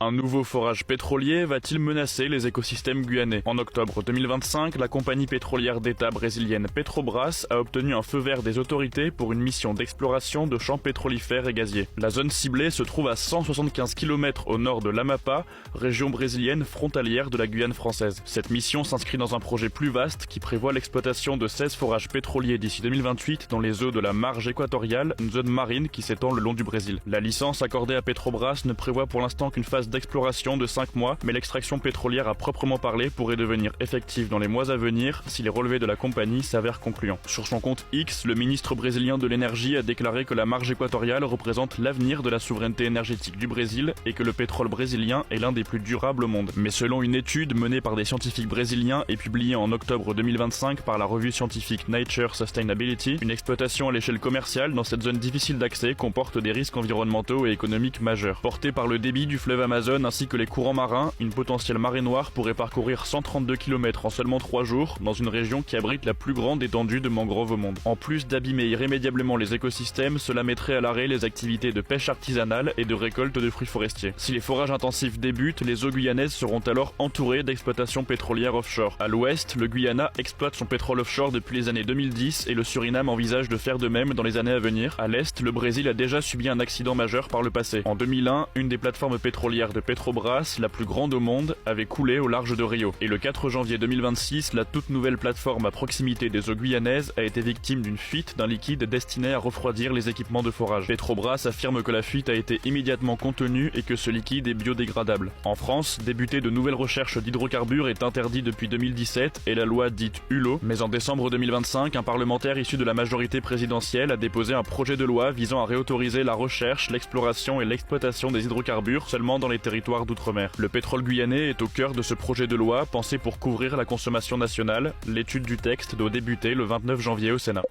Un nouveau forage pétrolier va-t-il menacer les écosystèmes guyanais? En octobre 2025, la compagnie pétrolière d'État brésilienne Petrobras a obtenu un feu vert des autorités pour une mission d'exploration de champs pétrolifères et gaziers. La zone ciblée se trouve à 175 km au nord de l'Amapá, région brésilienne frontalière de la Guyane française. Cette mission s'inscrit dans un projet plus vaste qui prévoit l'exploitation de 16 forages pétroliers d'ici 2028 dans les eaux de la marge équatoriale, une zone marine qui s'étend le long du Brésil. La licence accordée à Petrobras ne prévoit pour l'instant qu'une phase d'exploration de 5 mois, mais l'extraction pétrolière à proprement parler pourrait devenir effective dans les mois à venir si les relevés de la compagnie s'avèrent concluants. Sur son compte X, le ministre brésilien de l'énergie a déclaré que la marge équatoriale représente l'avenir de la souveraineté énergétique du Brésil et que le pétrole brésilien est l'un des plus durables au monde. Mais selon une étude menée par des scientifiques brésiliens et publiée en octobre 2025 par la revue scientifique Nature Sustainability, une exploitation à l'échelle commerciale dans cette zone difficile d'accès comporte des risques environnementaux et économiques majeurs. Porté par le débit du fleuve Amazon ainsi que les courants marins, une potentielle marée noire pourrait parcourir 132 km en seulement 3 jours dans une région qui abrite la plus grande étendue de mangroves au monde. En plus d'abîmer irrémédiablement les écosystèmes, cela mettrait à l'arrêt les activités de pêche artisanale et de récolte de fruits forestiers. Si les forages intensifs débutent, les eaux guyanaises seront alors entourées d'exploitations pétrolières offshore. À l'ouest, le Guyana exploite son pétrole offshore depuis les années 2010 et le Suriname envisage de faire de même dans les années à venir. À l'est, le Brésil a déjà subi un accident majeur par le passé. En 2001, une des plateformes pétrolières de Petrobras, la plus grande au monde, avait coulé au large de Rio. Et le 4 janvier 2026, la toute nouvelle plateforme à proximité des eaux guyanaises a été victime d'une fuite d'un liquide destiné à refroidir les équipements de forage. Petrobras affirme que la fuite a été immédiatement contenue et que ce liquide est biodégradable. En France, débuter de nouvelles recherches d'hydrocarbures est interdit depuis 2017 et la loi dite Hulot. Mais en décembre 2025, un parlementaire issu de la majorité présidentielle a déposé un projet de loi visant à réautoriser la recherche, l'exploration et l'exploitation des hydrocarbures seulement dans les territoires d'outre-mer. Le pétrole guyanais est au cœur de ce projet de loi pensé pour couvrir la consommation nationale. L'étude du texte doit débuter le 29 janvier au Sénat.